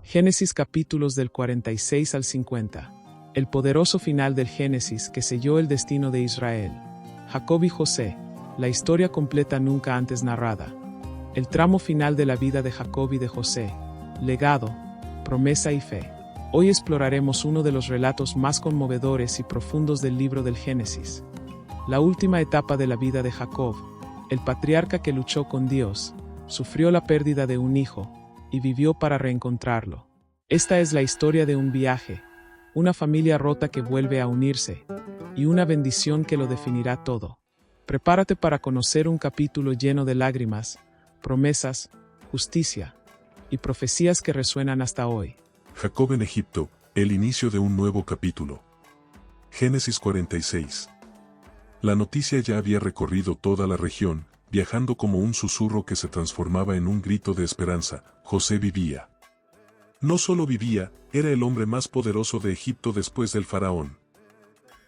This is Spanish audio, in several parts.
Génesis capítulos del 46 al 50. El poderoso final del Génesis que selló el destino de Israel. Jacob y José. La historia completa nunca antes narrada. El tramo final de la vida de Jacob y de José. Legado, promesa y fe. Hoy exploraremos uno de los relatos más conmovedores y profundos del libro del Génesis. La última etapa de la vida de Jacob, el patriarca que luchó con Dios, sufrió la pérdida de un hijo, y vivió para reencontrarlo. Esta es la historia de un viaje, una familia rota que vuelve a unirse, y una bendición que lo definirá todo. Prepárate para conocer un capítulo lleno de lágrimas, promesas, justicia, y profecías que resuenan hasta hoy. Jacob en Egipto, el inicio de un nuevo capítulo. Génesis 46. La noticia ya había recorrido toda la región, viajando como un susurro que se transformaba en un grito de esperanza. José vivía. No solo vivía, era el hombre más poderoso de Egipto después del faraón.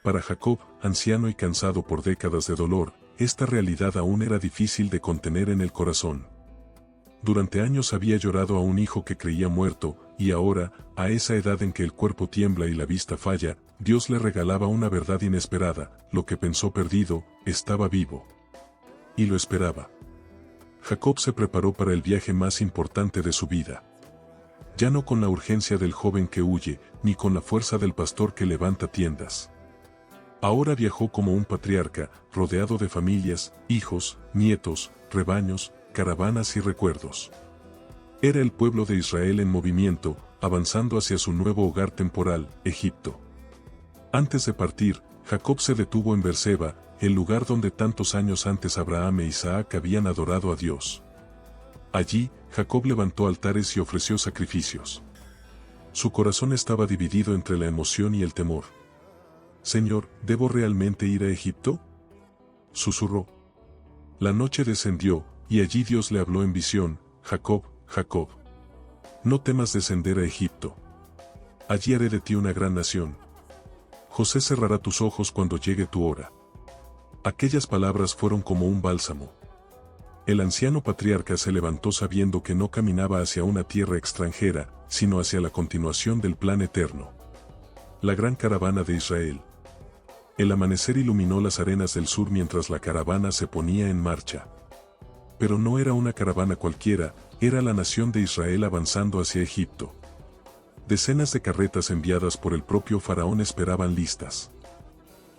Para Jacob, anciano y cansado por décadas de dolor, esta realidad aún era difícil de contener en el corazón. Durante años había llorado a un hijo que creía muerto, y ahora, a esa edad en que el cuerpo tiembla y la vista falla, Dios le regalaba una verdad inesperada: lo que pensó perdido, estaba vivo. Y lo esperaba. Jacob se preparó para el viaje más importante de su vida. Ya no con la urgencia del joven que huye, ni con la fuerza del pastor que levanta tiendas. Ahora viajó como un patriarca, rodeado de familias, hijos, nietos, rebaños, caravanas y recuerdos. Era el pueblo de Israel en movimiento, avanzando hacia su nuevo hogar temporal, Egipto. Antes de partir, Jacob se detuvo en Berseba, el lugar donde tantos años antes Abraham e Isaac habían adorado a Dios. Allí, Jacob levantó altares y ofreció sacrificios. Su corazón estaba dividido entre la emoción y el temor. «Señor, ¿debo realmente ir a Egipto?», susurró. La noche descendió, y allí Dios le habló en visión: «Jacob, Jacob. No temas descender a Egipto. Allí haré de ti una gran nación. José cerrará tus ojos cuando llegue tu hora». Aquellas palabras fueron como un bálsamo. El anciano patriarca se levantó sabiendo que no caminaba hacia una tierra extranjera, sino hacia la continuación del plan eterno. La gran caravana de Israel. El amanecer iluminó las arenas del sur mientras la caravana se ponía en marcha. Pero no era una caravana cualquiera, era la nación de Israel avanzando hacia Egipto. Decenas de carretas enviadas por el propio faraón esperaban listas.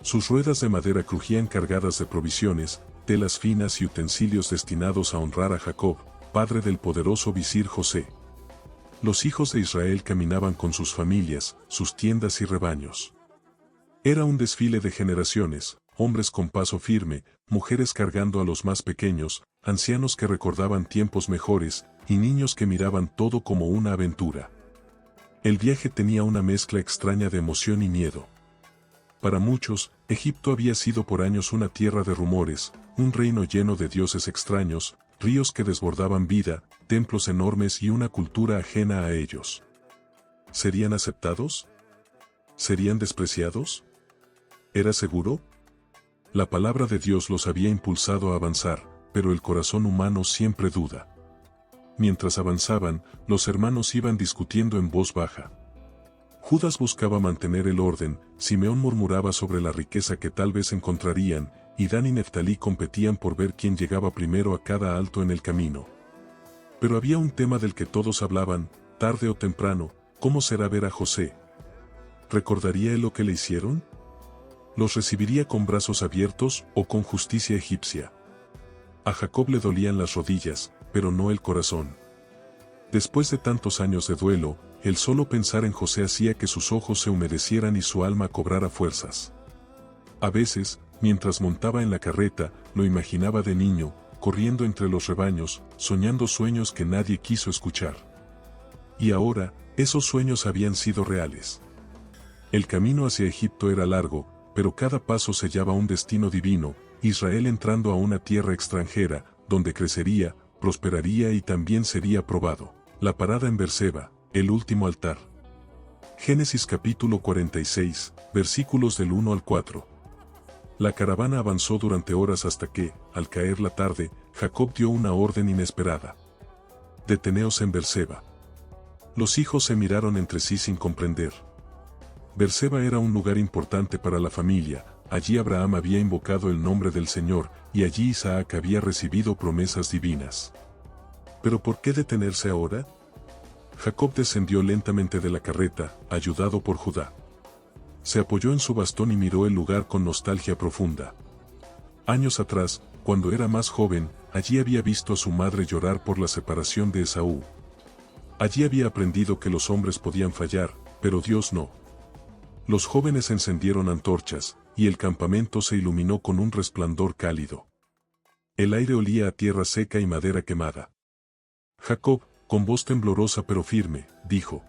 Sus ruedas de madera crujían cargadas de provisiones, telas finas y utensilios destinados a honrar a Jacob, padre del poderoso visir José. Los hijos de Israel caminaban con sus familias, sus tiendas y rebaños. Era un desfile de generaciones, hombres con paso firme, mujeres cargando a los más pequeños, ancianos que recordaban tiempos mejores, y niños que miraban todo como una aventura. El viaje tenía una mezcla extraña de emoción y miedo. Para muchos, Egipto había sido por años una tierra de rumores, un reino lleno de dioses extraños, ríos que desbordaban vida, templos enormes y una cultura ajena a ellos. ¿Serían aceptados? ¿Serían despreciados? ¿Era seguro? La palabra de Dios los había impulsado a avanzar, pero el corazón humano siempre duda. Mientras avanzaban, los hermanos iban discutiendo en voz baja. Judas buscaba mantener el orden, Simeón murmuraba sobre la riqueza que tal vez encontrarían, y Dan y Neftalí competían por ver quién llegaba primero a cada alto en el camino. Pero había un tema del que todos hablaban: tarde o temprano, ¿cómo será ver a José? ¿Recordaría él lo que le hicieron? ¿Los recibiría con brazos abiertos o con justicia egipcia? A Jacob le dolían las rodillas, pero no el corazón. Después de tantos años de duelo, el solo pensar en José hacía que sus ojos se humedecieran y su alma cobrara fuerzas. A veces, mientras montaba en la carreta, lo imaginaba de niño, corriendo entre los rebaños, soñando sueños que nadie quiso escuchar. Y ahora, esos sueños habían sido reales. El camino hacia Egipto era largo, pero cada paso sellaba un destino divino: Israel entrando a una tierra extranjera, donde crecería, prosperaría y también sería probado. La parada en Berseba, el último altar. Génesis capítulo 46, versículos del 1 al 4. La caravana avanzó durante horas hasta que, al caer la tarde, Jacob dio una orden inesperada: «Deteneos en Berseba». Los hijos se miraron entre sí sin comprender. Berseba era un lugar importante para la familia, allí Abraham había invocado el nombre del Señor, y allí Isaac había recibido promesas divinas. ¿Pero por qué detenerse ahora? Jacob descendió lentamente de la carreta, ayudado por Judá. Se apoyó en su bastón y miró el lugar con nostalgia profunda. Años atrás, cuando era más joven, allí había visto a su madre llorar por la separación de Esaú. Allí había aprendido que los hombres podían fallar, pero Dios no. Los jóvenes encendieron antorchas, y el campamento se iluminó con un resplandor cálido. El aire olía a tierra seca y madera quemada. Jacob, con voz temblorosa pero firme, dijo: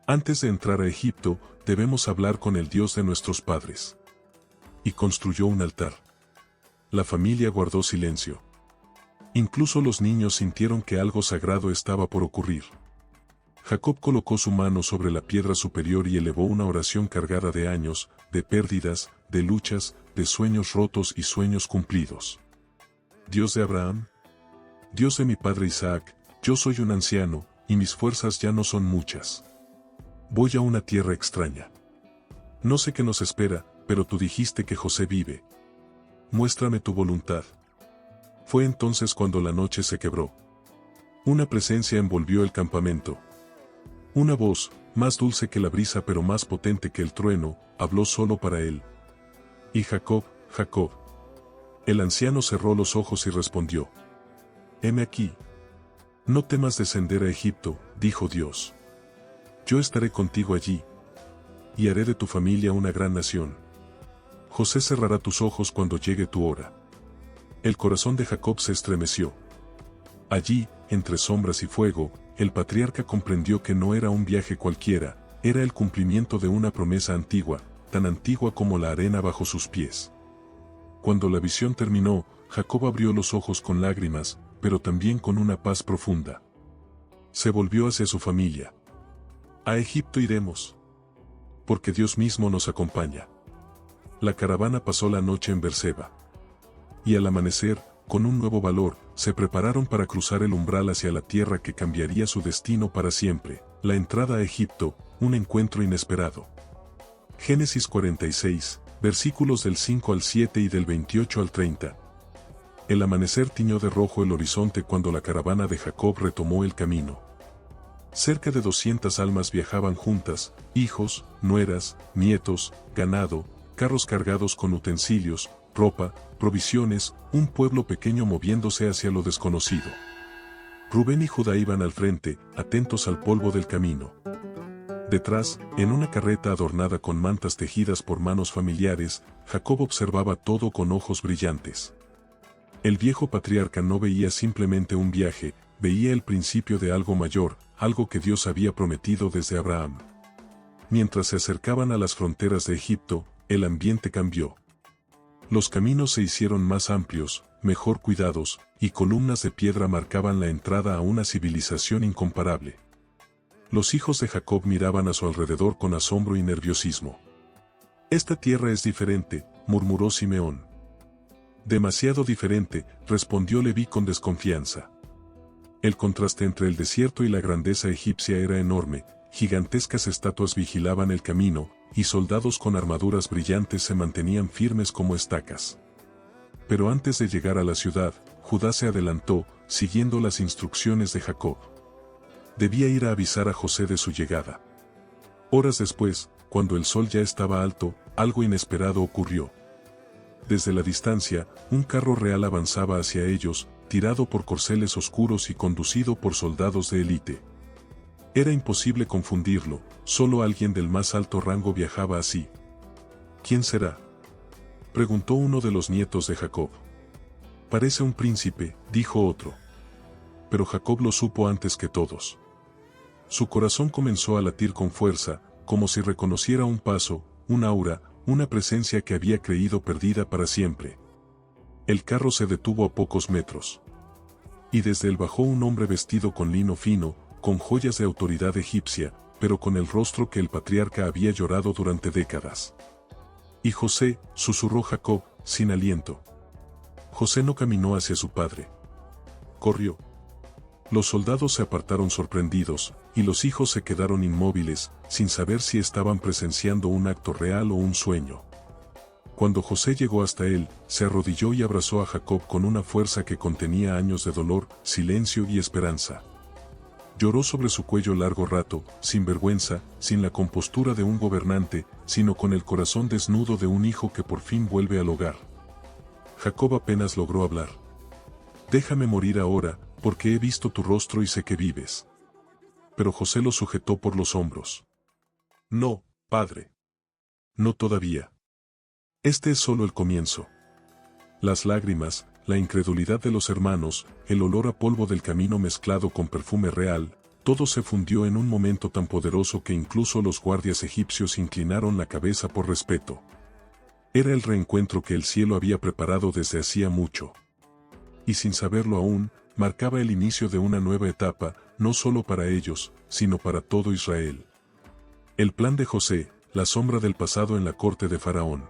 «Antes de entrar a Egipto, debemos hablar con el Dios de nuestros padres». Y construyó un altar. La familia guardó silencio. Incluso los niños sintieron que algo sagrado estaba por ocurrir. Jacob colocó su mano sobre la piedra superior y elevó una oración cargada de años, de pérdidas, de luchas, de sueños rotos y sueños cumplidos. Dios de Abraham, Dios de mi padre Isaac, yo soy un anciano, y mis fuerzas ya no son muchas. Voy a una tierra extraña. No sé qué nos espera, pero tú dijiste que José vive. Muéstrame tu voluntad. Fue entonces cuando la noche se quebró. Una presencia envolvió el campamento. Una voz, más dulce que la brisa pero más potente que el trueno, habló solo para él. Y Jacob, Jacob. El anciano cerró los ojos y respondió: «Heme aquí. No temas descender a Egipto», dijo Dios. «Yo estaré contigo allí. Y haré de tu familia una gran nación. José cerrará tus ojos cuando llegue tu hora». El corazón de Jacob se estremeció. Allí, entre sombras y fuego, el patriarca comprendió que no era un viaje cualquiera, era el cumplimiento de una promesa antigua, tan antigua como la arena bajo sus pies. Cuando la visión terminó, Jacob abrió los ojos con lágrimas, pero también con una paz profunda. Se volvió hacia su familia. «A Egipto iremos. Porque Dios mismo nos acompaña». La caravana pasó la noche en Berseba. Y al amanecer, con un nuevo valor, se prepararon para cruzar el umbral hacia la tierra que cambiaría su destino para siempre, la entrada a Egipto, un encuentro inesperado. Génesis 46, versículos del 5 al 7 y del 28 al 30. El amanecer tiñó de rojo el horizonte cuando la caravana de Jacob retomó el camino. Cerca de 200 almas viajaban juntas, hijos, nueras, nietos, ganado, carros cargados con utensilios, ropa, provisiones, un pueblo pequeño moviéndose hacia lo desconocido. Rubén y Judá iban al frente, atentos al polvo del camino. Detrás, en una carreta adornada con mantas tejidas por manos familiares, Jacob observaba todo con ojos brillantes. El viejo patriarca no veía simplemente un viaje, veía el principio de algo mayor, algo que Dios había prometido desde Abraham. Mientras se acercaban a las fronteras de Egipto, el ambiente cambió. Los caminos se hicieron más amplios, mejor cuidados, y columnas de piedra marcaban la entrada a una civilización incomparable. Los hijos de Jacob miraban a su alrededor con asombro y nerviosismo. «Esta tierra es diferente», murmuró Simeón. «Demasiado diferente», respondió Leví con desconfianza. El contraste entre el desierto y la grandeza egipcia era enorme, gigantescas estatuas vigilaban el camino, y soldados con armaduras brillantes se mantenían firmes como estacas. Pero antes de llegar a la ciudad, Judá se adelantó, siguiendo las instrucciones de Jacob. Debía ir a avisar a José de su llegada. Horas después, cuando el sol ya estaba alto, algo inesperado ocurrió. Desde la distancia, un carro real avanzaba hacia ellos, tirado por corceles oscuros y conducido por soldados de élite. Era imposible confundirlo, solo alguien del más alto rango viajaba así. «¿Quién será?», preguntó uno de los nietos de Jacob. «Parece un príncipe», dijo otro. Pero Jacob lo supo antes que todos. Su corazón comenzó a latir con fuerza, como si reconociera un paso, un aura, una presencia que había creído perdida para siempre. El carro se detuvo a pocos metros. Y desde él bajó un hombre vestido con lino fino, con joyas de autoridad egipcia, pero con el rostro que el patriarca había llorado durante décadas. «¿Y José?», susurró Jacob, sin aliento. José no caminó hacia su padre. Corrió. Los soldados se apartaron sorprendidos, y los hijos se quedaron inmóviles, sin saber si estaban presenciando un acto real o un sueño. Cuando José llegó hasta él, se arrodilló y abrazó a Jacob con una fuerza que contenía años de dolor, silencio y esperanza. Lloró sobre su cuello largo rato, sin vergüenza, sin la compostura de un gobernante, sino con el corazón desnudo de un hijo que por fin vuelve al hogar. Jacob apenas logró hablar. «Déjame morir ahora, porque he visto tu rostro y sé que vives». Pero José lo sujetó por los hombros. «No, padre. No todavía. Este es solo el comienzo». Las lágrimas, la incredulidad de los hermanos, el olor a polvo del camino mezclado con perfume real, todo se fundió en un momento tan poderoso que incluso los guardias egipcios inclinaron la cabeza por respeto. Era el reencuentro que el cielo había preparado desde hacía mucho. Y sin saberlo aún, marcaba el inicio de una nueva etapa, no solo para ellos, sino para todo Israel. El plan de José, la sombra del pasado en la corte de Faraón.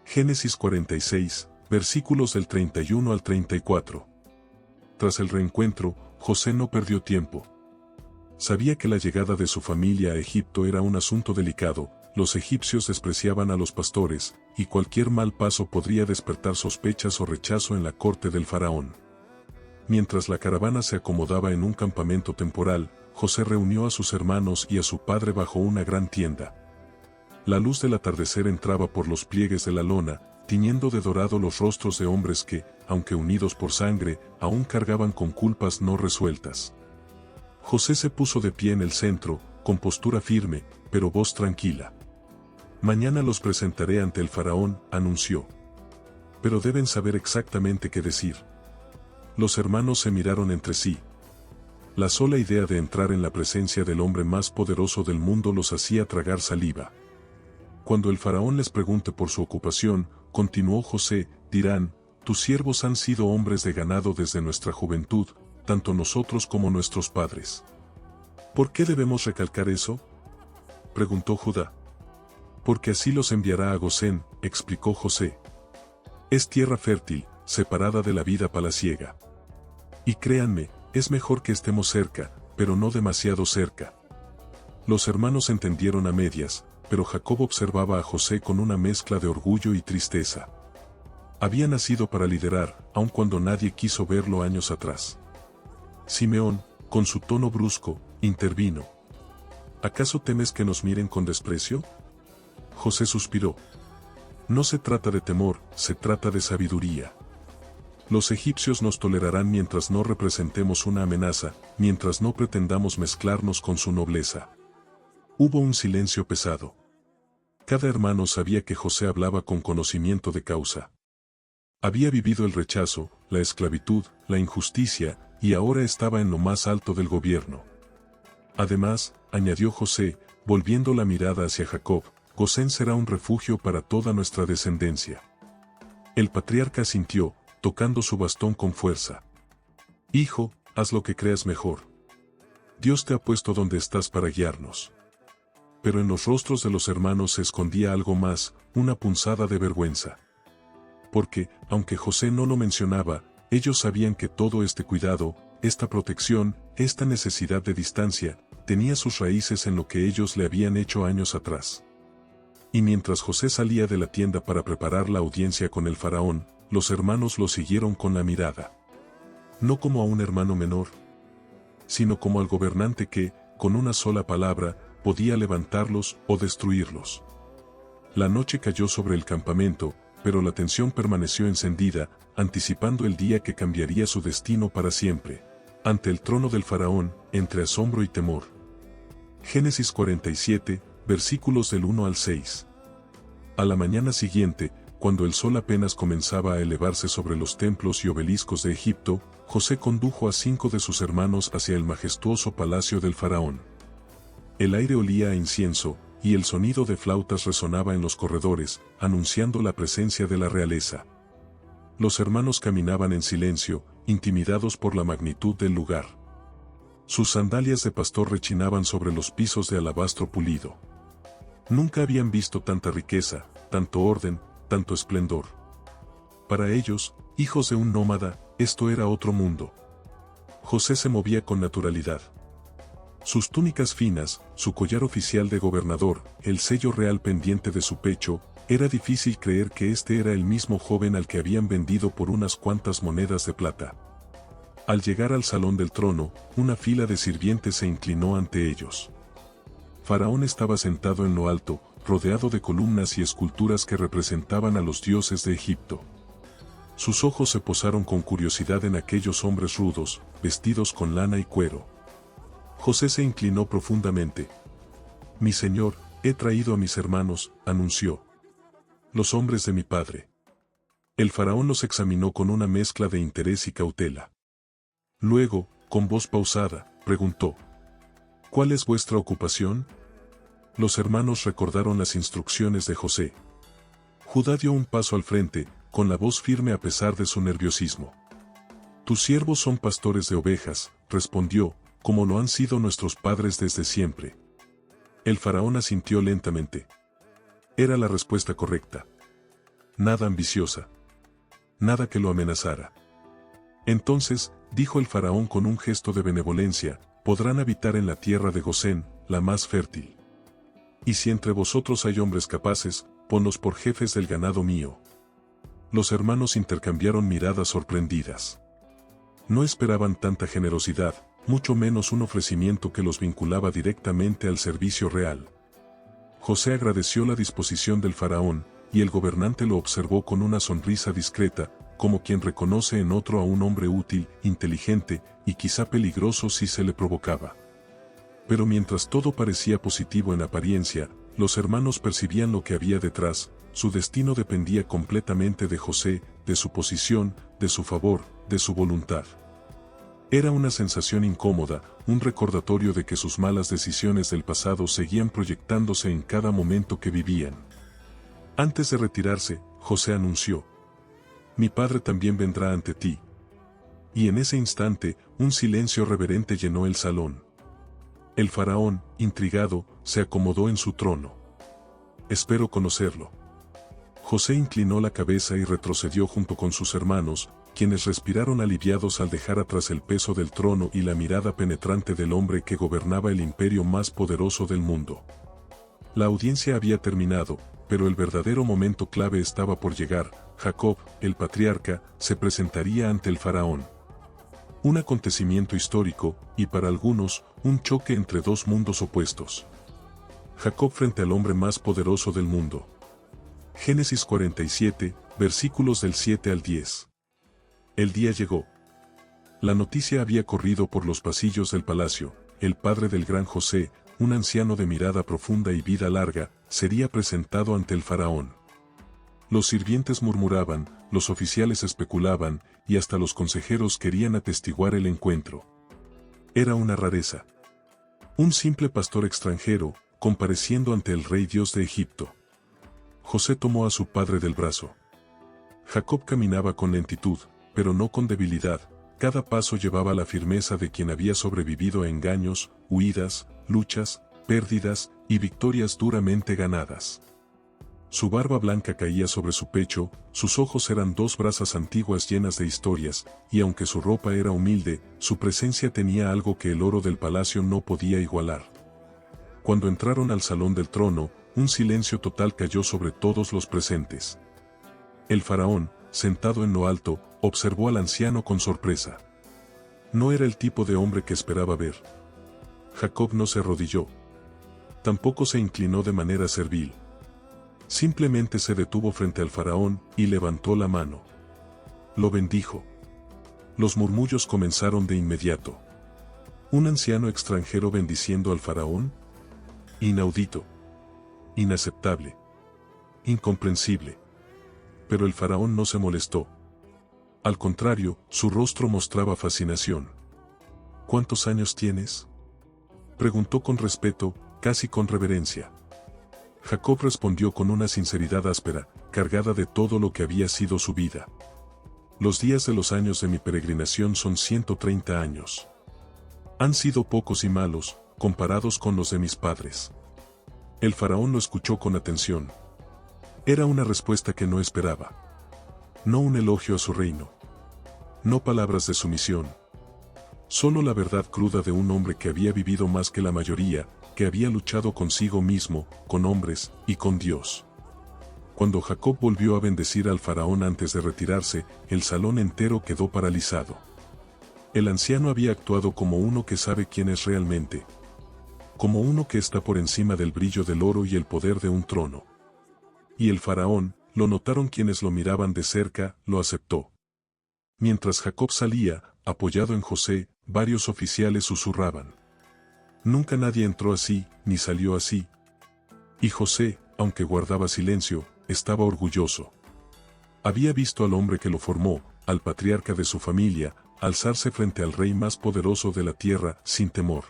Génesis 46, versículos del 31 al 34. Tras el reencuentro, José no perdió tiempo. Sabía que la llegada de su familia a Egipto era un asunto delicado, los egipcios despreciaban a los pastores, y cualquier mal paso podría despertar sospechas o rechazo en la corte del faraón. Mientras la caravana se acomodaba en un campamento temporal, José reunió a sus hermanos y a su padre bajo una gran tienda. La luz del atardecer entraba por los pliegues de la lona, tiñendo de dorado los rostros de hombres que, aunque unidos por sangre, aún cargaban con culpas no resueltas. José se puso de pie en el centro, con postura firme, pero voz tranquila. «Mañana los presentaré ante el faraón», anunció. «Pero deben saber exactamente qué decir». Los hermanos se miraron entre sí. La sola idea de entrar en la presencia del hombre más poderoso del mundo los hacía tragar saliva. «Cuando el faraón les pregunte por su ocupación», continuó José, «dirán, tus siervos han sido hombres de ganado desde nuestra juventud, tanto nosotros como nuestros padres». «¿Por qué debemos recalcar eso?», preguntó Judá. «Porque así los enviará a Gosén», explicó José. «Es tierra fértil, separada de la vida palaciega. Y créanme, es mejor que estemos cerca, pero no demasiado cerca». Los hermanos entendieron a medias, pero Jacob observaba a José con una mezcla de orgullo y tristeza. Había nacido para liderar, aun cuando nadie quiso verlo años atrás. Simeón, con su tono brusco, intervino. «¿Acaso temes que nos miren con desprecio?». José suspiró. «No se trata de temor, se trata de sabiduría. Los egipcios nos tolerarán mientras no representemos una amenaza, mientras no pretendamos mezclarnos con su nobleza». Hubo un silencio pesado. Cada hermano sabía que José hablaba con conocimiento de causa. Había vivido el rechazo, la esclavitud, la injusticia, y ahora estaba en lo más alto del gobierno. Además, añadió José, volviendo la mirada hacia Jacob, Gosén será un refugio para toda nuestra descendencia. El patriarca asintió, tocando su bastón con fuerza. «Hijo, haz lo que creas mejor. Dios te ha puesto donde estás para guiarnos». Pero en los rostros de los hermanos se escondía algo más, una punzada de vergüenza. Porque, aunque José no lo mencionaba, ellos sabían que todo este cuidado, esta protección, esta necesidad de distancia, tenía sus raíces en lo que ellos le habían hecho años atrás. Y mientras José salía de la tienda para preparar la audiencia con el faraón, los hermanos lo siguieron con la mirada. No como a un hermano menor, sino como al gobernante que, con una sola palabra, podía levantarlos o destruirlos. La noche cayó sobre el campamento, pero la tensión permaneció encendida, anticipando el día que cambiaría su destino para siempre. Ante el trono del faraón, entre asombro y temor. Génesis 47, versículos del 1 al 6. A la mañana siguiente, cuando el sol apenas comenzaba a elevarse sobre los templos y obeliscos de Egipto, José condujo a 5 de sus hermanos hacia el majestuoso palacio del faraón. El aire olía a incienso, y el sonido de flautas resonaba en los corredores, anunciando la presencia de la realeza. Los hermanos caminaban en silencio, intimidados por la magnitud del lugar. Sus sandalias de pastor rechinaban sobre los pisos de alabastro pulido. Nunca habían visto tanta riqueza, tanto orden, tanto esplendor. Para ellos, hijos de un nómada, esto era otro mundo. José se movía con naturalidad. Sus túnicas finas, su collar oficial de gobernador, el sello real pendiente de su pecho, era difícil creer que este era el mismo joven al que habían vendido por unas cuantas monedas de plata. Al llegar al salón del trono, una fila de sirvientes se inclinó ante ellos. Faraón estaba sentado en lo alto, rodeado de columnas y esculturas que representaban a los dioses de Egipto. Sus ojos se posaron con curiosidad en aquellos hombres rudos, vestidos con lana y cuero. José se inclinó profundamente. «Mi señor, he traído a mis hermanos», anunció. «Los hombres de mi padre». El faraón los examinó con una mezcla de interés y cautela. Luego, con voz pausada, preguntó: «¿Cuál es vuestra ocupación?». Los hermanos recordaron las instrucciones de José. Judá dio un paso al frente, con la voz firme a pesar de su nerviosismo. «Tus siervos son pastores de ovejas», respondió, «como lo han sido nuestros padres desde siempre». El faraón asintió lentamente. Era la respuesta correcta. Nada ambiciosa. Nada que lo amenazara. Entonces, dijo el faraón con un gesto de benevolencia, «podrán habitar en la tierra de Gosén, la más fértil. Y si entre vosotros hay hombres capaces, ponlos por jefes del ganado mío». Los hermanos intercambiaron miradas sorprendidas. No esperaban tanta generosidad, mucho menos un ofrecimiento que los vinculaba directamente al servicio real. José agradeció la disposición del faraón, y el gobernante lo observó con una sonrisa discreta, como quien reconoce en otro a un hombre útil, inteligente, y quizá peligroso si se le provocaba. Pero mientras todo parecía positivo en apariencia, los hermanos percibían lo que había detrás. Su destino dependía completamente de José, de su posición, de su favor, de su voluntad. Era una sensación incómoda, un recordatorio de que sus malas decisiones del pasado seguían proyectándose en cada momento que vivían. Antes de retirarse, José anunció: «Mi padre también vendrá ante ti». Y en ese instante, un silencio reverente llenó el salón. El faraón, intrigado, se acomodó en su trono. «Espero conocerlo». José inclinó la cabeza y retrocedió junto con sus hermanos, quienes respiraron aliviados al dejar atrás el peso del trono y la mirada penetrante del hombre que gobernaba el imperio más poderoso del mundo. La audiencia había terminado, pero el verdadero momento clave estaba por llegar. Jacob, el patriarca, se presentaría ante el faraón. Un acontecimiento histórico, y para algunos, un choque entre dos mundos opuestos. Jacob frente al hombre más poderoso del mundo. Génesis 47, versículos del 7 al 10. El día llegó. La noticia había corrido por los pasillos del palacio. El padre del gran José, un anciano de mirada profunda y vida larga, sería presentado ante el faraón. Los sirvientes murmuraban, los oficiales especulaban, y hasta los consejeros querían atestiguar el encuentro. Era una rareza. Un simple pastor extranjero, compareciendo ante el rey Dios de Egipto. José tomó a su padre del brazo. Jacob caminaba con lentitud, pero no con debilidad. Cada paso llevaba la firmeza de quien había sobrevivido a engaños, huidas, luchas, pérdidas y victorias duramente ganadas. Su barba blanca caía sobre su pecho, sus ojos eran dos brasas antiguas llenas de historias, y aunque su ropa era humilde, su presencia tenía algo que el oro del palacio no podía igualar. Cuando entraron al salón del trono, un silencio total cayó sobre todos los presentes. El faraón, sentado en lo alto, observó al anciano con sorpresa. No era el tipo de hombre que esperaba ver. Jacob no se arrodilló. Tampoco se inclinó de manera servil. Simplemente se detuvo frente al faraón y levantó la mano. Lo bendijo. Los murmullos comenzaron de inmediato. ¿Un anciano extranjero bendiciendo al faraón? Inaudito. Inaceptable. Incomprensible. Pero el faraón no se molestó. Al contrario, su rostro mostraba fascinación. ¿Cuántos años tienes?, preguntó con respeto, casi con reverencia. Jacob respondió con una sinceridad áspera, cargada de todo lo que había sido su vida. Los días de los años de mi peregrinación son 130 años. Han sido pocos y malos, comparados con los de mis padres. El faraón lo escuchó con atención. Era una respuesta que no esperaba. No un elogio a su reino. No palabras de sumisión. Solo la verdad cruda de un hombre que había vivido más que la mayoría, que había luchado consigo mismo, con hombres y con Dios. Cuando Jacob volvió a bendecir al faraón antes de retirarse, el salón entero quedó paralizado. El anciano había actuado como uno que sabe quién es realmente. Como uno que está por encima del brillo del oro y el poder de un trono. Y el faraón, lo notaron quienes lo miraban de cerca, lo aceptó. Mientras Jacob salía, apoyado en José, varios oficiales susurraban. Nunca nadie entró así, ni salió así. Y José, aunque guardaba silencio, estaba orgulloso. Había visto al hombre que lo formó, al patriarca de su familia, alzarse frente al rey más poderoso de la tierra, sin temor.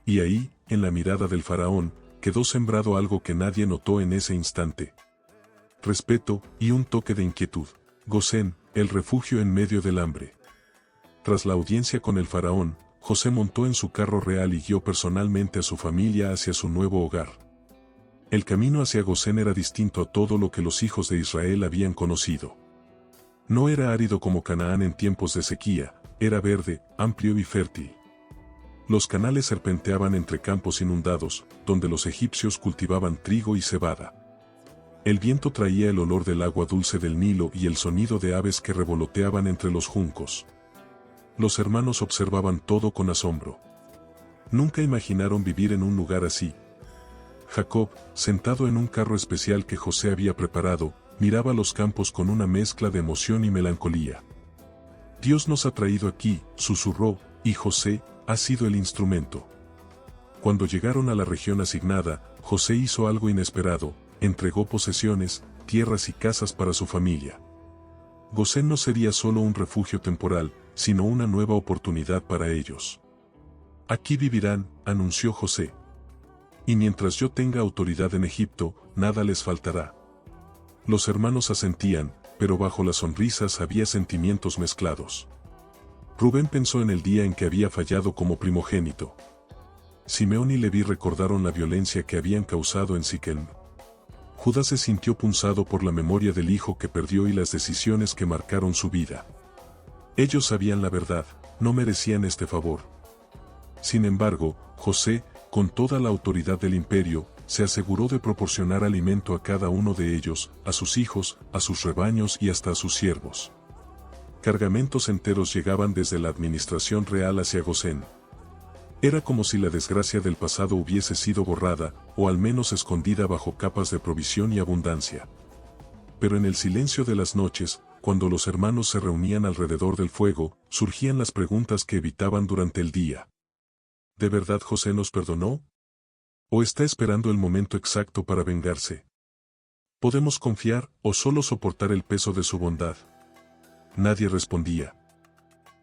Y ahí, en la mirada del faraón, quedó sembrado algo que nadie notó en ese instante. Respeto, y un toque de inquietud. Gosén, el refugio en medio del hambre. Tras la audiencia con el faraón, José montó en su carro real y guió personalmente a su familia hacia su nuevo hogar. El camino hacia Gosén era distinto a todo lo que los hijos de Israel habían conocido. No era árido como Canaán en tiempos de sequía, era verde, amplio y fértil. Los canales serpenteaban entre campos inundados, donde los egipcios cultivaban trigo y cebada. El viento traía el olor del agua dulce del Nilo y el sonido de aves que revoloteaban entre los juncos. Los hermanos observaban todo con asombro. Nunca imaginaron vivir en un lugar así. Jacob, sentado en un carro especial que José había preparado, miraba los campos con una mezcla de emoción y melancolía. Dios nos ha traído aquí, susurró, y José ha sido el instrumento. Cuando llegaron a la región asignada, José hizo algo inesperado, entregó posesiones, tierras y casas para su familia. Gosén no sería solo un refugio temporal, sino una nueva oportunidad para ellos. Aquí vivirán, anunció José. Y mientras yo tenga autoridad en Egipto, nada les faltará. Los hermanos asentían, pero bajo las sonrisas había sentimientos mezclados. Rubén pensó en el día en que había fallado como primogénito. Simeón y Leví recordaron la violencia que habían causado en Siquem. Judá se sintió punzado por la memoria del hijo que perdió y las decisiones que marcaron su vida. Ellos sabían la verdad, no merecían este favor. Sin embargo, José, con toda la autoridad del imperio, se aseguró de proporcionar alimento a cada uno de ellos, a sus hijos, a sus rebaños y hasta a sus siervos. Cargamentos enteros llegaban desde la administración real hacia Gosén. Era como si la desgracia del pasado hubiese sido borrada, o al menos escondida bajo capas de provisión y abundancia. Pero en el silencio de las noches, cuando los hermanos se reunían alrededor del fuego, surgían las preguntas que evitaban durante el día. ¿De verdad José nos perdonó? ¿O está esperando el momento exacto para vengarse? ¿Podemos confiar o solo soportar el peso de su bondad? Nadie respondía.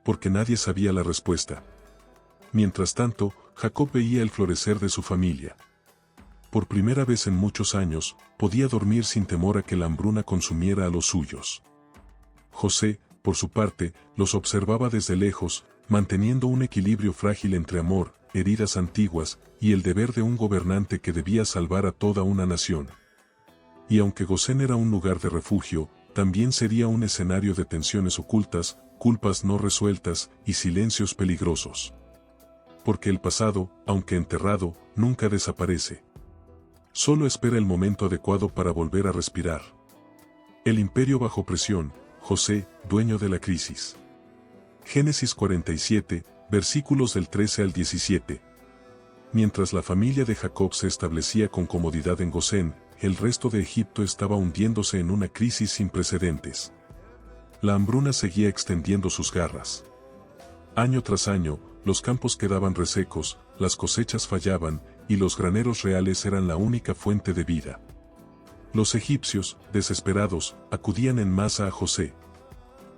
Porque nadie sabía la respuesta. Mientras tanto, Jacob veía el florecer de su familia. Por primera vez en muchos años, podía dormir sin temor a que la hambruna consumiera a los suyos. José, por su parte, los observaba desde lejos, manteniendo un equilibrio frágil entre amor, heridas antiguas, y el deber de un gobernante que debía salvar a toda una nación. Y aunque Gosén era un lugar de refugio, también sería un escenario de tensiones ocultas, culpas no resueltas, y silencios peligrosos. Porque el pasado, aunque enterrado, nunca desaparece. Solo espera el momento adecuado para volver a respirar. El imperio bajo presión, José, dueño de la crisis. Génesis 47, versículos del 13 al 17. Mientras la familia de Jacob se establecía con comodidad en Gosén, el resto de Egipto estaba hundiéndose en una crisis sin precedentes. La hambruna seguía extendiendo sus garras. Año tras año, los campos quedaban resecos, las cosechas fallaban, y los graneros reales eran la única fuente de vida. Los egipcios, desesperados, acudían en masa a José.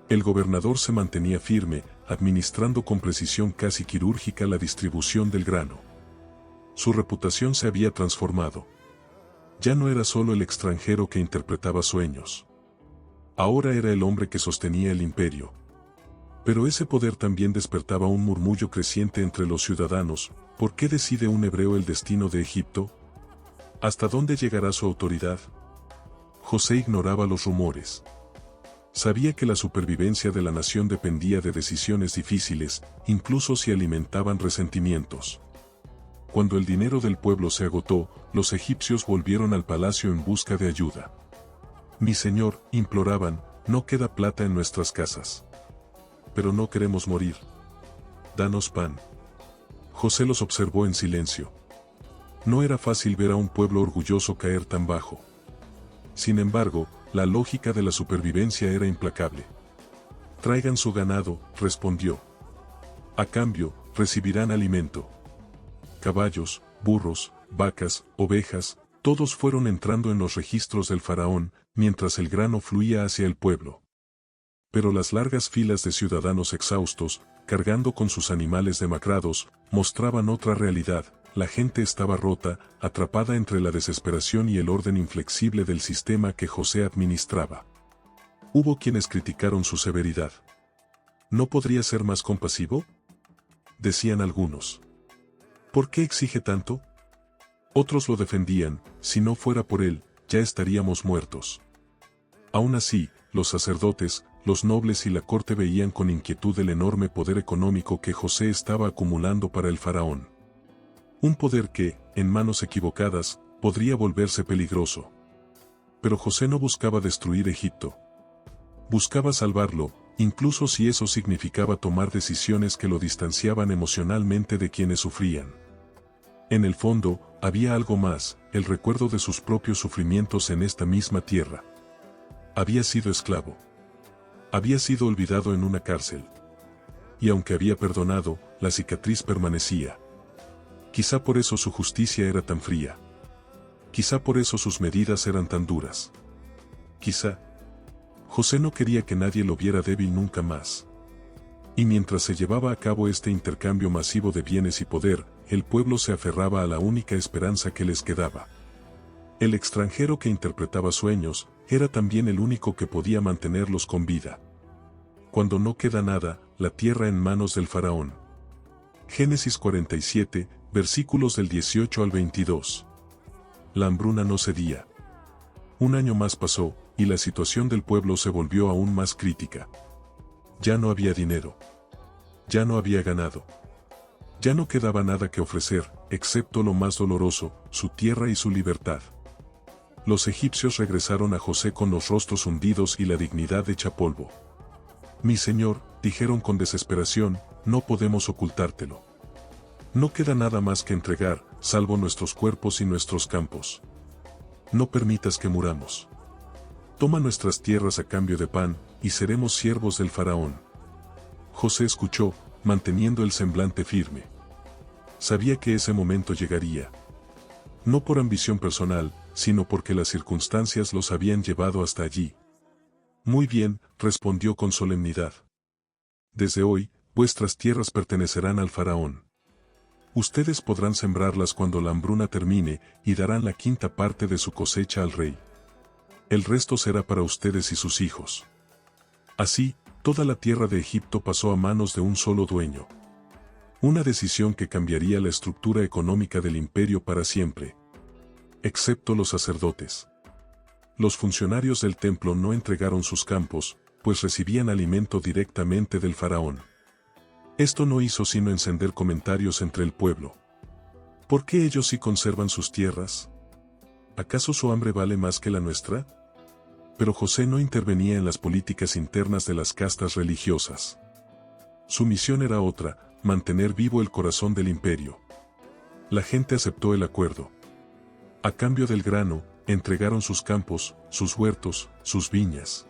El gobernador se mantenía firme, administrando con precisión casi quirúrgica la distribución del grano. Su reputación se había transformado. Ya no era solo el extranjero que interpretaba sueños. Ahora era el hombre que sostenía el imperio. Pero ese poder también despertaba un murmullo creciente entre los ciudadanos. ¿Por qué decide un hebreo el destino de Egipto? ¿Hasta dónde llegará su autoridad? José ignoraba los rumores. Sabía que la supervivencia de la nación dependía de decisiones difíciles, incluso si alimentaban resentimientos. Cuando el dinero del pueblo se agotó, los egipcios volvieron al palacio en busca de ayuda. Mi señor, imploraban, no queda plata en nuestras casas. Pero no queremos morir. Danos pan. José los observó en silencio. No era fácil ver a un pueblo orgulloso caer tan bajo. Sin embargo, la lógica de la supervivencia era implacable. Traigan su ganado, respondió. A cambio, recibirán alimento. Caballos, burros, vacas, ovejas, todos fueron entrando en los registros del faraón, mientras el grano fluía hacia el pueblo. Pero las largas filas de ciudadanos exhaustos, cargando con sus animales demacrados, mostraban otra realidad. La gente estaba rota, atrapada entre la desesperación y el orden inflexible del sistema que José administraba. Hubo quienes criticaron su severidad. ¿No podría ser más compasivo?, decían algunos. ¿Por qué exige tanto? Otros lo defendían, si no fuera por él, ya estaríamos muertos. Aún así, los sacerdotes, los nobles y la corte veían con inquietud el enorme poder económico que José estaba acumulando para el faraón. Un poder que, en manos equivocadas, podría volverse peligroso. Pero José no buscaba destruir Egipto. Buscaba salvarlo, incluso si eso significaba tomar decisiones que lo distanciaban emocionalmente de quienes sufrían. En el fondo, había algo más, el recuerdo de sus propios sufrimientos en esta misma tierra. Había sido esclavo. Había sido olvidado en una cárcel. Y aunque había perdonado, la cicatriz permanecía. Quizá por eso su justicia era tan fría. Quizá por eso sus medidas eran tan duras. Quizá. José no quería que nadie lo viera débil nunca más. Y mientras se llevaba a cabo este intercambio masivo de bienes y poder, el pueblo se aferraba a la única esperanza que les quedaba. El extranjero que interpretaba sueños, era también el único que podía mantenerlos con vida. Cuando no queda nada, la tierra en manos del faraón. Génesis 47, versículos del 18 al 22. La hambruna no cedía. Un año más pasó, y la situación del pueblo se volvió aún más crítica. Ya no había dinero. Ya no había ganado. Ya no quedaba nada que ofrecer, excepto lo más doloroso, su tierra y su libertad. Los egipcios regresaron a José con los rostros hundidos y la dignidad hecha polvo. Mi señor, dijeron con desesperación, no podemos ocultártelo. No queda nada más que entregar, salvo nuestros cuerpos y nuestros campos. No permitas que muramos. Toma nuestras tierras a cambio de pan, y seremos siervos del faraón. José escuchó, manteniendo el semblante firme. Sabía que ese momento llegaría. No por ambición personal, sino porque las circunstancias los habían llevado hasta allí. Muy bien, respondió con solemnidad. Desde hoy, vuestras tierras pertenecerán al faraón. Ustedes podrán sembrarlas cuando la hambruna termine, y darán la quinta parte de su cosecha al rey. El resto será para ustedes y sus hijos. Así, toda la tierra de Egipto pasó a manos de un solo dueño. Una decisión que cambiaría la estructura económica del imperio para siempre. Excepto los sacerdotes. Los funcionarios del templo no entregaron sus campos, pues recibían alimento directamente del faraón. Esto no hizo sino encender comentarios entre el pueblo. ¿Por qué ellos sí conservan sus tierras? ¿Acaso su hambre vale más que la nuestra? Pero José no intervenía en las políticas internas de las castas religiosas. Su misión era otra, mantener vivo el corazón del imperio. La gente aceptó el acuerdo. A cambio del grano, entregaron sus campos, sus huertos, sus viñas.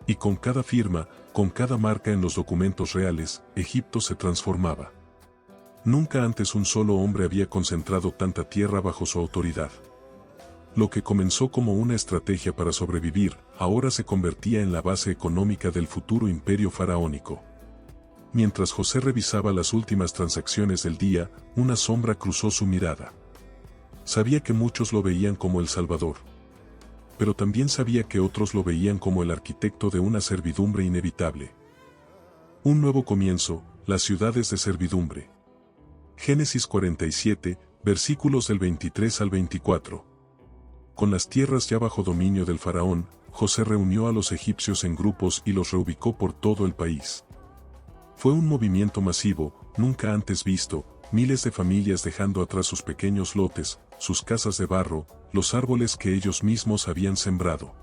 Y con cada firma, con cada marca en los documentos reales, Egipto se transformaba. Nunca antes un solo hombre había concentrado tanta tierra bajo su autoridad. Lo que comenzó como una estrategia para sobrevivir, ahora se convertía en la base económica del futuro imperio faraónico. Mientras José revisaba las últimas transacciones del día, una sombra cruzó su mirada. Sabía que muchos lo veían como el Salvador. Pero también sabía que otros lo veían como el arquitecto de una servidumbre inevitable. Un nuevo comienzo, las ciudades de servidumbre. Génesis 47, versículos del 23 al 24. Con las tierras ya bajo dominio del faraón, José reunió a los egipcios en grupos y los reubicó por todo el país. Fue un movimiento masivo, nunca antes visto, miles de familias dejando atrás sus pequeños lotes, sus casas de barro, los árboles que ellos mismos habían sembrado.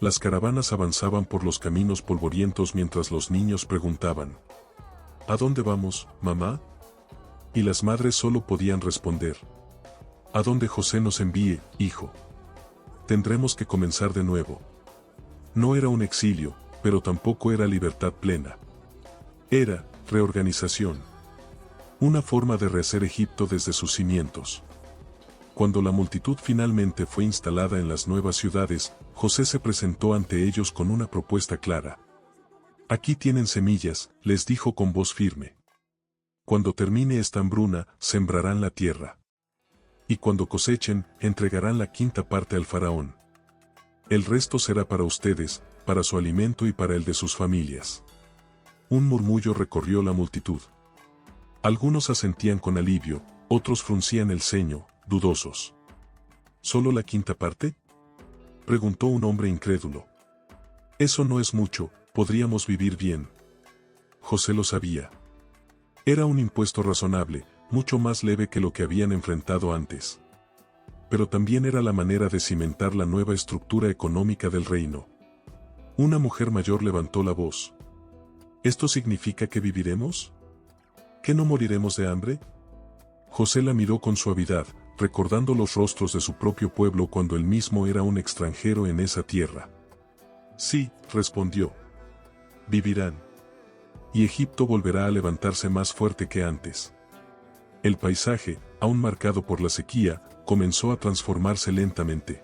Las caravanas avanzaban por los caminos polvorientos mientras los niños preguntaban: ¿A dónde vamos, mamá? Y las madres solo podían responder: a donde José nos envíe, hijo. Tendremos que comenzar de nuevo. No era un exilio, pero tampoco era libertad plena. Era reorganización. Una forma de rehacer Egipto desde sus cimientos. Cuando la multitud finalmente fue instalada en las nuevas ciudades, José se presentó ante ellos con una propuesta clara. Aquí tienen semillas, les dijo con voz firme. Cuando termine esta hambruna, sembrarán la tierra. Y cuando cosechen, entregarán la quinta parte al faraón. El resto será para ustedes, para su alimento y para el de sus familias. Un murmullo recorrió la multitud. Algunos asentían con alivio, otros fruncían el ceño, dudosos. ¿Solo la quinta parte?, preguntó un hombre incrédulo. Eso no es mucho, podríamos vivir bien. José lo sabía. Era un impuesto razonable, mucho más leve que lo que habían enfrentado antes. Pero también era la manera de cimentar la nueva estructura económica del reino. Una mujer mayor levantó la voz. ¿Esto significa que viviremos? ¿Que no moriremos de hambre? José la miró con suavidad, recordando los rostros de su propio pueblo cuando él mismo era un extranjero en esa tierra. Sí, respondió. Vivirán. Y Egipto volverá a levantarse más fuerte que antes. El paisaje, aún marcado por la sequía, comenzó a transformarse lentamente.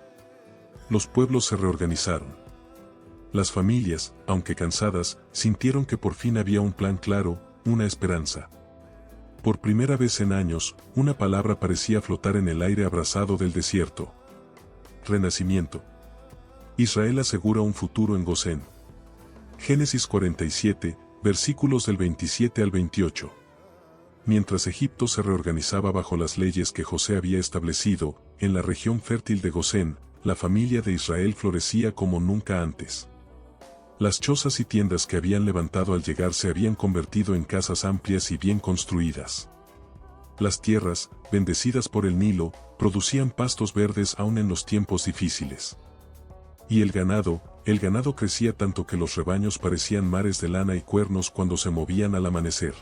Los pueblos se reorganizaron. Las familias, aunque cansadas, sintieron que por fin había un plan claro, una esperanza. Por primera vez en años, una palabra parecía flotar en el aire abrasado del desierto. Renacimiento. Israel asegura un futuro en Gosén. Génesis 47, versículos del 27 al 28. Mientras Egipto se reorganizaba bajo las leyes que José había establecido, en la región fértil de Gosén, la familia de Israel florecía como nunca antes. Las chozas y tiendas que habían levantado al llegar se habían convertido en casas amplias y bien construidas. Las tierras, bendecidas por el Nilo, producían pastos verdes aún en los tiempos difíciles. Y el ganado crecía tanto que los rebaños parecían mares de lana y cuernos cuando se movían al amanecer.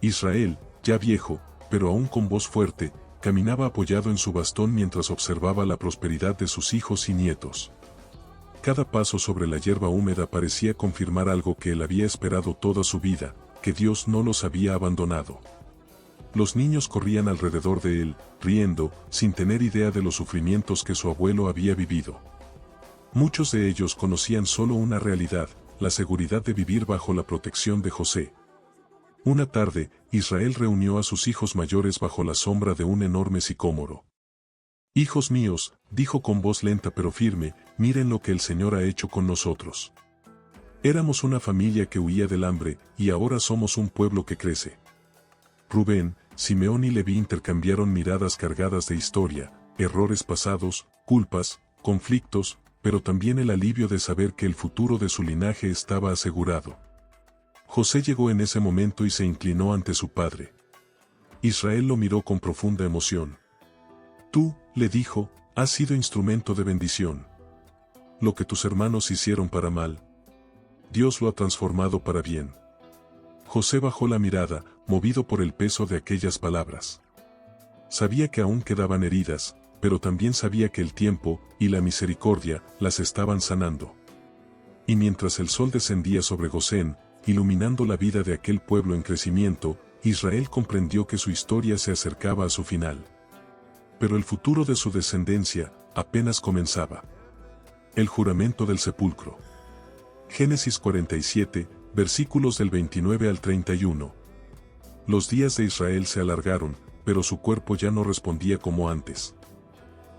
Israel, ya viejo, pero aún con voz fuerte, caminaba apoyado en su bastón mientras observaba la prosperidad de sus hijos y nietos. Cada paso sobre la hierba húmeda parecía confirmar algo que él había esperado toda su vida, que Dios no los había abandonado. Los niños corrían alrededor de él, riendo, sin tener idea de los sufrimientos que su abuelo había vivido. Muchos de ellos conocían solo una realidad, la seguridad de vivir bajo la protección de José. Una tarde, Israel reunió a sus hijos mayores bajo la sombra de un enorme sicómoro. «Hijos míos», dijo con voz lenta pero firme, «miren lo que el Señor ha hecho con nosotros. Éramos una familia que huía del hambre, y ahora somos un pueblo que crece». Rubén, Simeón y Leví intercambiaron miradas cargadas de historia, errores pasados, culpas, conflictos, pero también el alivio de saber que el futuro de su linaje estaba asegurado. José llegó en ese momento y se inclinó ante su padre. Israel lo miró con profunda emoción. «Tú», le dijo, «has sido instrumento de bendición. Lo que tus hermanos hicieron para mal, Dios lo ha transformado para bien». José bajó la mirada, movido por el peso de aquellas palabras. Sabía que aún quedaban heridas, pero también sabía que el tiempo y la misericordia las estaban sanando. Y mientras el sol descendía sobre Gosén, iluminando la vida de aquel pueblo en crecimiento, Israel comprendió que su historia se acercaba a su final. Pero el futuro de su descendencia apenas comenzaba. El juramento del sepulcro. Génesis 47, versículos del 29 al 31. Los días de Israel se alargaron, pero su cuerpo ya no respondía como antes.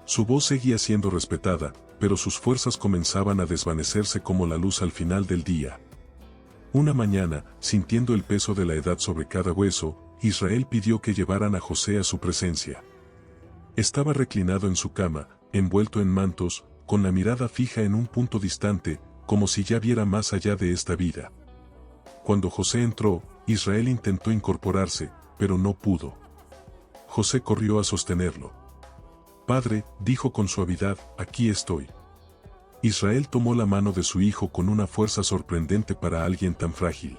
Su voz seguía siendo respetada, pero sus fuerzas comenzaban a desvanecerse como la luz al final del día. Una mañana, sintiendo el peso de la edad sobre cada hueso, Israel pidió que llevaran a José a su presencia. Estaba reclinado en su cama, envuelto en mantos, con la mirada fija en un punto distante, como si ya viera más allá de esta vida. Cuando José entró, Israel intentó incorporarse, pero no pudo. José corrió a sostenerlo. «Padre», dijo con suavidad, «aquí estoy». Israel tomó la mano de su hijo con una fuerza sorprendente para alguien tan frágil.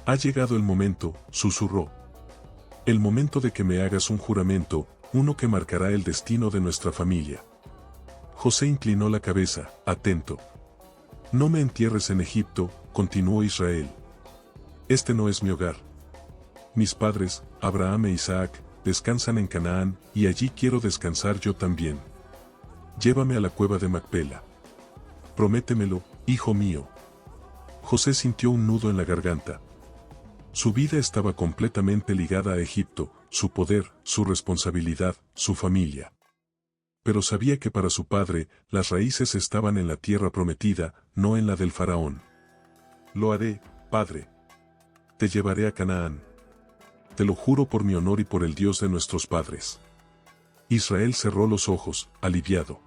«Ha llegado el momento», susurró. «El momento de que me hagas un juramento, uno que marcará el destino de nuestra familia». José inclinó la cabeza, atento. «No me entierres en Egipto», continuó Israel. «Este no es mi hogar. Mis padres, Abraham e Isaac, descansan en Canaán, y allí quiero descansar yo también. Llévame a la cueva de Macpela. Prométemelo, hijo mío». José sintió un nudo en la garganta. Su vida estaba completamente ligada a Egipto, su poder, su responsabilidad, su familia. Pero sabía que para su padre, las raíces estaban en la tierra prometida, no en la del faraón. «Lo haré, padre. Te llevaré a Canaán. Te lo juro por mi honor y por el Dios de nuestros padres». Israel cerró los ojos, aliviado.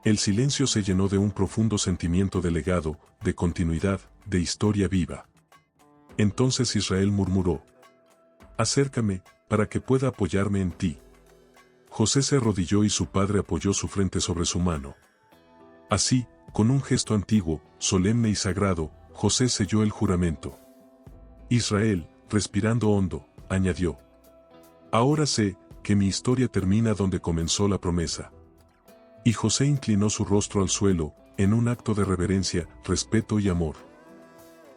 El silencio se llenó de un profundo sentimiento de legado, de continuidad, de historia viva. Entonces Israel murmuró: «Acércame, para que pueda apoyarme en ti». José se arrodilló y su padre apoyó su frente sobre su mano. Así, con un gesto antiguo, solemne y sagrado, José selló el juramento. Israel, respirando hondo, añadió: «Ahora sé que mi historia termina donde comenzó la promesa». Y José inclinó su rostro al suelo, en un acto de reverencia, respeto y amor.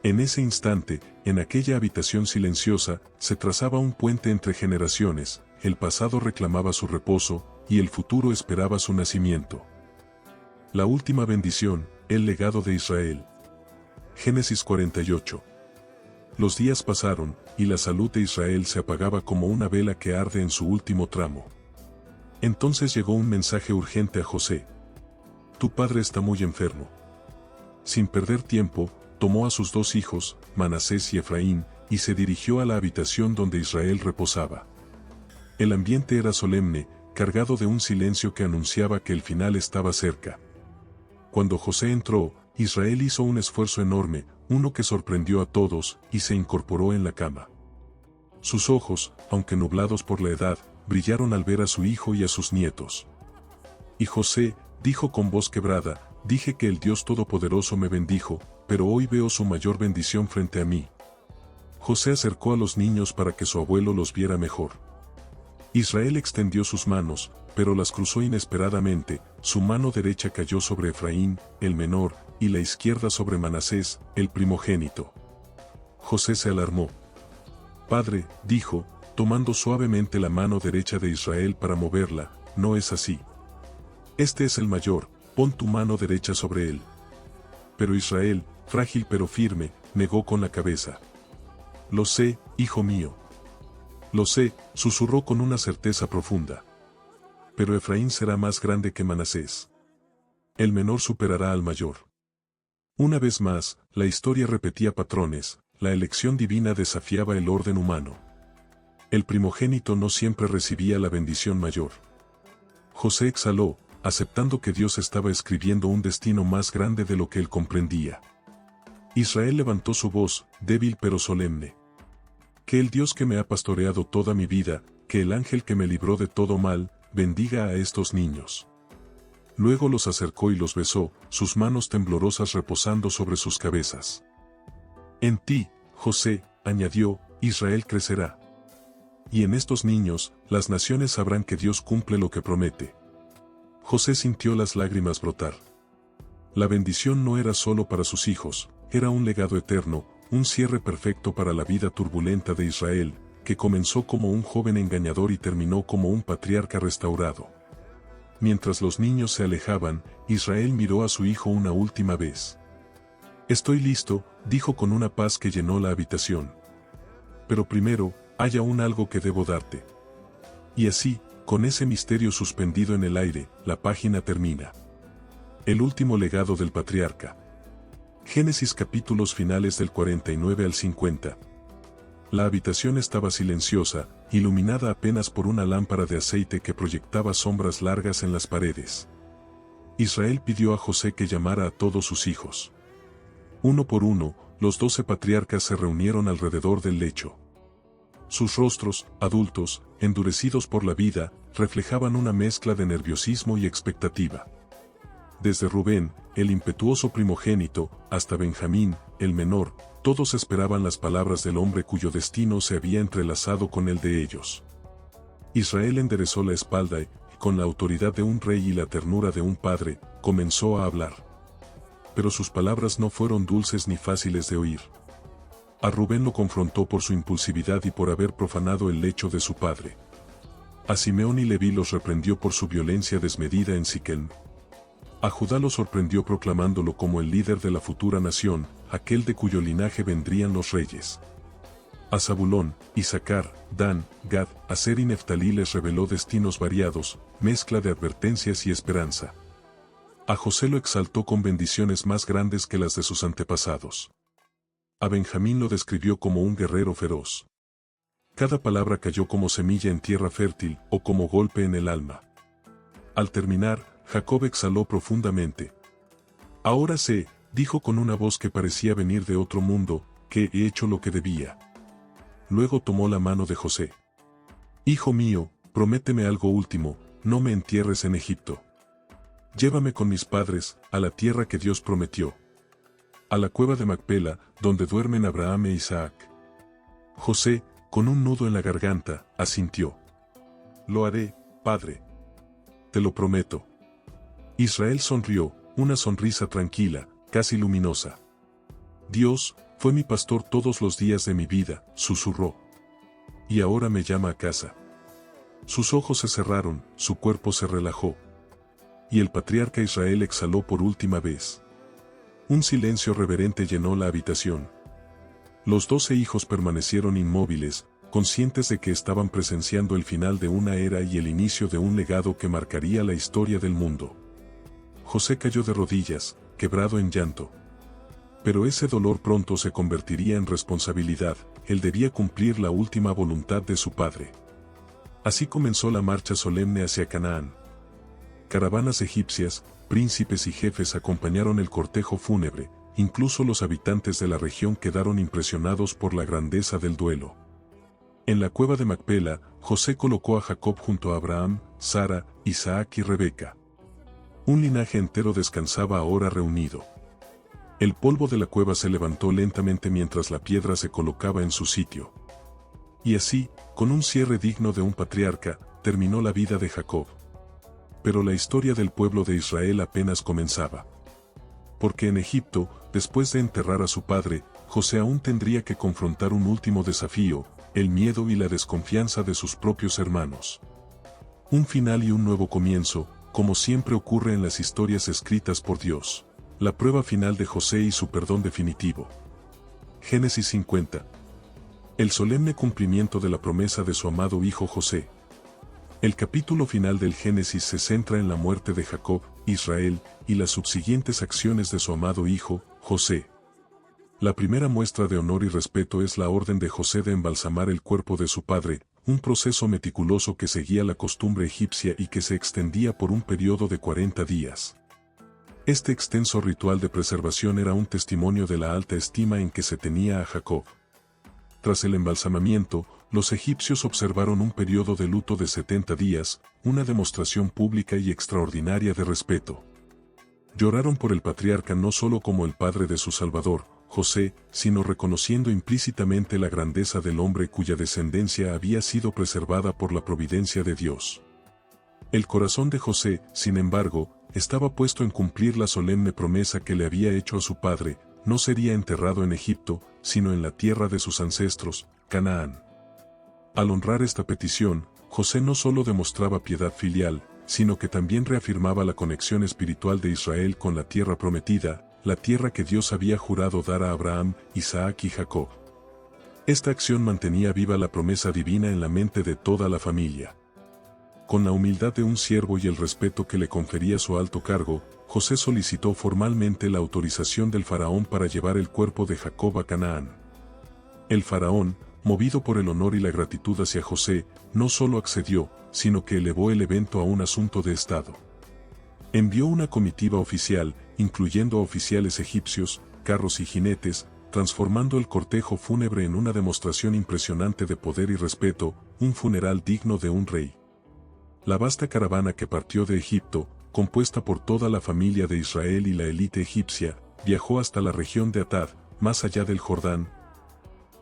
En ese instante, en aquella habitación silenciosa, se trazaba un puente entre generaciones, el pasado reclamaba su reposo, y el futuro esperaba su nacimiento. La última bendición, el legado de Israel. Génesis 48. Los días pasaron, y la salud de Israel se apagaba como una vela que arde en su último tramo. Entonces llegó un mensaje urgente a José: «Tu padre está muy enfermo». Sin perder tiempo, tomó a sus dos hijos, Manasés y Efraín, y se dirigió a la habitación donde Israel reposaba. El ambiente era solemne, cargado de un silencio que anunciaba que el final estaba cerca. Cuando José entró, Israel hizo un esfuerzo enorme, uno que sorprendió a todos, y se incorporó en la cama. Sus ojos, aunque nublados por la edad, brillaron al ver a su hijo y a sus nietos. «Y José», dijo con voz quebrada, «dije que el Dios Todopoderoso me bendijo, pero hoy veo su mayor bendición frente a mí». José acercó a los niños para que su abuelo los viera mejor. Israel extendió sus manos, pero las cruzó inesperadamente, su mano derecha cayó sobre Efraín, el menor, y la izquierda sobre Manasés, el primogénito. José se alarmó. «Padre», dijo, tomando suavemente la mano derecha de Israel para moverla, «no es así. Este es el mayor, pon tu mano derecha sobre él». Pero Israel, frágil pero firme, negó con la cabeza. «Lo sé, hijo mío. Lo sé», susurró con una certeza profunda. «Pero Efraín será más grande que Manasés. El menor superará al mayor». Una vez más, la historia repetía patrones, la elección divina desafiaba el orden humano. El primogénito no siempre recibía la bendición mayor. José exhaló, aceptando que Dios estaba escribiendo un destino más grande de lo que él comprendía. Israel levantó su voz, débil pero solemne. «Que el Dios que me ha pastoreado toda mi vida, que el ángel que me libró de todo mal, bendiga a estos niños». Luego los acercó y los besó, sus manos temblorosas reposando sobre sus cabezas. «En ti, José», añadió, «Israel crecerá. Y en estos niños, las naciones sabrán que Dios cumple lo que promete». José sintió las lágrimas brotar. La bendición no era solo para sus hijos, era un legado eterno, un cierre perfecto para la vida turbulenta de Israel, que comenzó como un joven engañador y terminó como un patriarca restaurado. Mientras los niños se alejaban, Israel miró a su hijo una última vez. «Estoy listo», dijo con una paz que llenó la habitación. «Pero primero, hay aún algo que debo darte». Y así, con ese misterio suspendido en el aire, la página termina. El último legado del patriarca. Génesis capítulos finales del 49 al 50. La habitación estaba silenciosa, iluminada apenas por una lámpara de aceite que proyectaba sombras largas en las paredes. Israel pidió a José que llamara a todos sus hijos. Uno por uno, los 12 patriarcas se reunieron alrededor del lecho. Sus rostros, adultos, endurecidos por la vida, reflejaban una mezcla de nerviosismo y expectativa. Desde Rubén, el impetuoso primogénito, hasta Benjamín, el menor, todos esperaban las palabras del hombre cuyo destino se había entrelazado con el de ellos. Israel enderezó la espalda y, con la autoridad de un rey y la ternura de un padre, comenzó a hablar. Pero sus palabras no fueron dulces ni fáciles de oír. A Rubén lo confrontó por su impulsividad y por haber profanado el lecho de su padre. A Simeón y Leví los reprendió por su violencia desmedida en Siquem. A Judá lo sorprendió proclamándolo como el líder de la futura nación, aquel de cuyo linaje vendrían los reyes. A Zabulón, Isaacar, Dan, Gad, Aser y Neftalí les reveló destinos variados, mezcla de advertencias y esperanza. A José lo exaltó con bendiciones más grandes que las de sus antepasados. A Benjamín lo describió como un guerrero feroz. Cada palabra cayó como semilla en tierra fértil o como golpe en el alma. Al terminar, Jacob exhaló profundamente. Ahora sé, dijo con una voz que parecía venir de otro mundo, que he hecho lo que debía. Luego tomó la mano de José. Hijo mío, prométeme algo último, no me entierres en Egipto. Llévame con mis padres, a la tierra que Dios prometió. A la cueva de Macpela, donde duermen Abraham e Isaac. José, con un nudo en la garganta, asintió. Lo haré, padre. Te lo prometo. Israel sonrió, una sonrisa tranquila, casi luminosa. Dios, fue mi pastor todos los días de mi vida, susurró. Y ahora me llama a casa. Sus ojos se cerraron, su cuerpo se relajó. Y el patriarca Israel exhaló por última vez. Un silencio reverente llenó la habitación. Los 12 hijos permanecieron inmóviles, conscientes de que estaban presenciando el final de una era y el inicio de un legado que marcaría la historia del mundo. José cayó de rodillas, quebrado en llanto. Pero ese dolor pronto se convertiría en responsabilidad, él debía cumplir la última voluntad de su padre. Así comenzó la marcha solemne hacia Canaán. Caravanas egipcias, príncipes y jefes acompañaron el cortejo fúnebre, incluso los habitantes de la región quedaron impresionados por la grandeza del duelo. En la cueva de Macpela, José colocó a Jacob junto a Abraham, Sara, Isaac y Rebeca. Un linaje entero descansaba ahora reunido. El polvo de la cueva se levantó lentamente mientras la piedra se colocaba en su sitio. Y así, con un cierre digno de un patriarca, terminó la vida de Jacob. Pero la historia del pueblo de Israel apenas comenzaba. Porque en Egipto, después de enterrar a su padre, José aún tendría que confrontar un último desafío, el miedo y la desconfianza de sus propios hermanos. Un final y un nuevo comienzo, como siempre ocurre en las historias escritas por Dios. La prueba final de José y su perdón definitivo. Génesis 50. El solemne cumplimiento de la promesa de su amado hijo José. El capítulo final del Génesis se centra en la muerte de Jacob, Israel, y las subsiguientes acciones de su amado hijo, José. La primera muestra de honor y respeto es la orden de José de embalsamar el cuerpo de su padre, un proceso meticuloso que seguía la costumbre egipcia y que se extendía por un periodo de 40 días. Este extenso ritual de preservación era un testimonio de la alta estima en que se tenía a Jacob. Tras el embalsamamiento, los egipcios observaron un periodo de luto de 70 días, una demostración pública y extraordinaria de respeto. Lloraron por el patriarca no solo como el padre de su Salvador, José, sino reconociendo implícitamente la grandeza del hombre cuya descendencia había sido preservada por la providencia de Dios. El corazón de José, sin embargo, estaba puesto en cumplir la solemne promesa que le había hecho a su padre, no sería enterrado en Egipto, sino en la tierra de sus ancestros, Canaán. Al honrar esta petición, José no solo demostraba piedad filial, sino que también reafirmaba la conexión espiritual de Israel con la tierra prometida, la tierra que Dios había jurado dar a Abraham, Isaac y Jacob. Esta acción mantenía viva la promesa divina en la mente de toda la familia. Con la humildad de un siervo y el respeto que le confería su alto cargo, José solicitó formalmente la autorización del faraón para llevar el cuerpo de Jacob a Canaán. El faraón, movido por el honor y la gratitud hacia José, no solo accedió, sino que elevó el evento a un asunto de Estado. Envió una comitiva oficial, incluyendo a oficiales egipcios, carros y jinetes, transformando el cortejo fúnebre en una demostración impresionante de poder y respeto, un funeral digno de un rey. La vasta caravana que partió de Egipto, compuesta por toda la familia de Israel y la élite egipcia, viajó hasta la región de Atad, más allá del Jordán,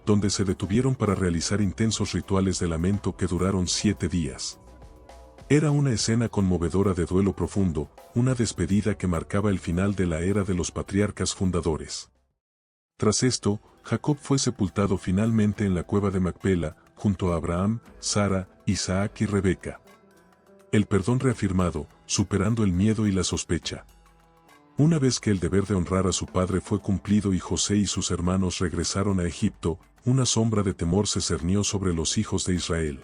donde se detuvieron para realizar intensos rituales de lamento que duraron 7 días. Era una escena conmovedora de duelo profundo, una despedida que marcaba el final de la era de los patriarcas fundadores. Tras esto, Jacob fue sepultado finalmente en la cueva de Macpela, junto a Abraham, Sara, Isaac y Rebeca. El perdón reafirmado, superando el miedo y la sospecha. Una vez que el deber de honrar a su padre fue cumplido y José y sus hermanos regresaron a Egipto, una sombra de temor se cernió sobre los hijos de Israel.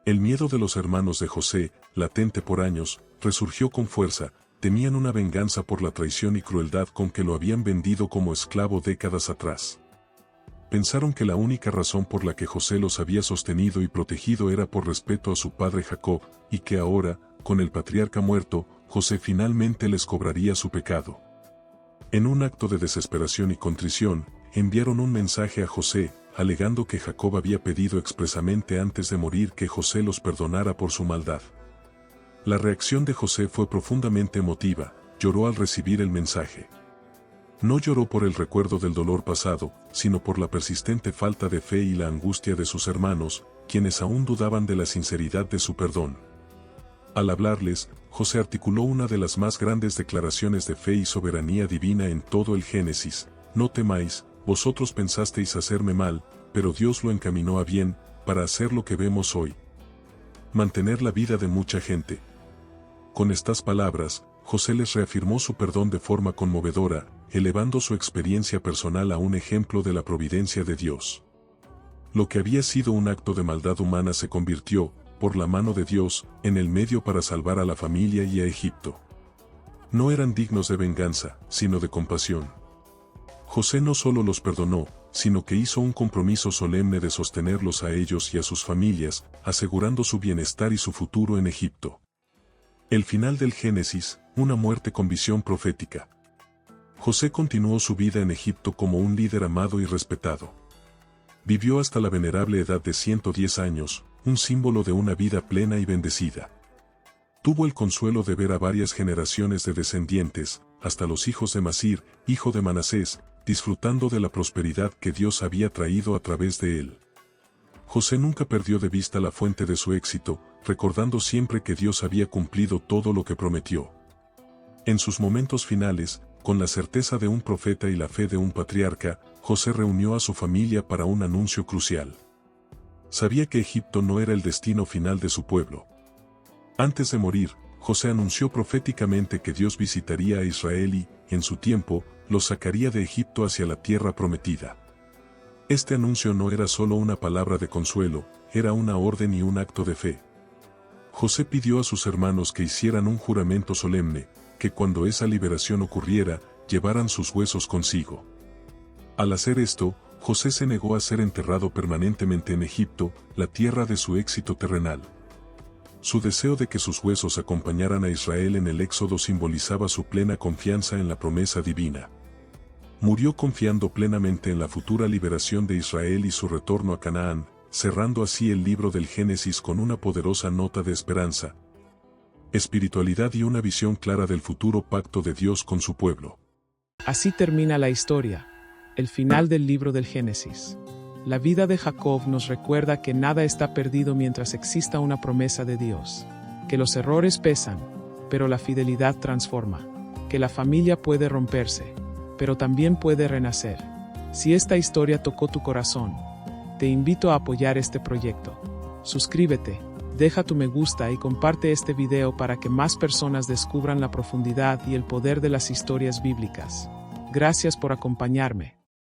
El miedo de los hermanos de José, latente por años, resurgió con fuerza, temían una venganza por la traición y crueldad con que lo habían vendido como esclavo décadas atrás. Pensaron que la única razón por la que José los había sostenido y protegido era por respeto a su padre Jacob, y que ahora, con el patriarca muerto, José finalmente les cobraría su pecado. En un acto de desesperación y contrición, enviaron un mensaje a José, alegando que Jacob había pedido expresamente antes de morir que José los perdonara por su maldad. La reacción de José fue profundamente emotiva, lloró al recibir el mensaje. No lloró por el recuerdo del dolor pasado, sino por la persistente falta de fe y la angustia de sus hermanos, quienes aún dudaban de la sinceridad de su perdón. Al hablarles, José articuló una de las más grandes declaraciones de fe y soberanía divina en todo el Génesis: no temáis, vosotros pensasteis hacerme mal, pero Dios lo encaminó a bien, para hacer lo que vemos hoy. Mantener la vida de mucha gente. Con estas palabras, José les reafirmó su perdón de forma conmovedora, elevando su experiencia personal a un ejemplo de la providencia de Dios. Lo que había sido un acto de maldad humana se convirtió, por la mano de Dios, en el medio para salvar a la familia y a Egipto. No eran dignos de venganza, sino de compasión. José no solo los perdonó, sino que hizo un compromiso solemne de sostenerlos a ellos y a sus familias, asegurando su bienestar y su futuro en Egipto. El final del Génesis, una muerte con visión profética. José continuó su vida en Egipto como un líder amado y respetado. Vivió hasta la venerable edad de 110 años, un símbolo de una vida plena y bendecida. Tuvo el consuelo de ver a varias generaciones de descendientes, hasta los hijos de Masir, hijo de Manasés, disfrutando de la prosperidad que Dios había traído a través de él. José nunca perdió de vista la fuente de su éxito, recordando siempre que Dios había cumplido todo lo que prometió. En sus momentos finales, con la certeza de un profeta y la fe de un patriarca, José reunió a su familia para un anuncio crucial. Sabía que Egipto no era el destino final de su pueblo. Antes de morir, José anunció proféticamente que Dios visitaría a Israel y, en su tiempo, los sacaría de Egipto hacia la tierra prometida. Este anuncio no era solo una palabra de consuelo, era una orden y un acto de fe. José pidió a sus hermanos que hicieran un juramento solemne, que cuando esa liberación ocurriera, llevaran sus huesos consigo. Al hacer esto, José se negó a ser enterrado permanentemente en Egipto, la tierra de su éxito terrenal. Su deseo de que sus huesos acompañaran a Israel en el Éxodo simbolizaba su plena confianza en la promesa divina. Murió confiando plenamente en la futura liberación de Israel y su retorno a Canaán, cerrando así el libro del Génesis con una poderosa nota de esperanza, espiritualidad y una visión clara del futuro pacto de Dios con su pueblo. Así termina la historia, el final del libro del Génesis. La vida de Jacob nos recuerda que nada está perdido mientras exista una promesa de Dios, que los errores pesan, pero la fidelidad transforma, que la familia puede romperse, pero también puede renacer. Si esta historia tocó tu corazón, te invito a apoyar este proyecto. Suscríbete, deja tu me gusta y comparte este video para que más personas descubran la profundidad y el poder de las historias bíblicas. Gracias por acompañarme.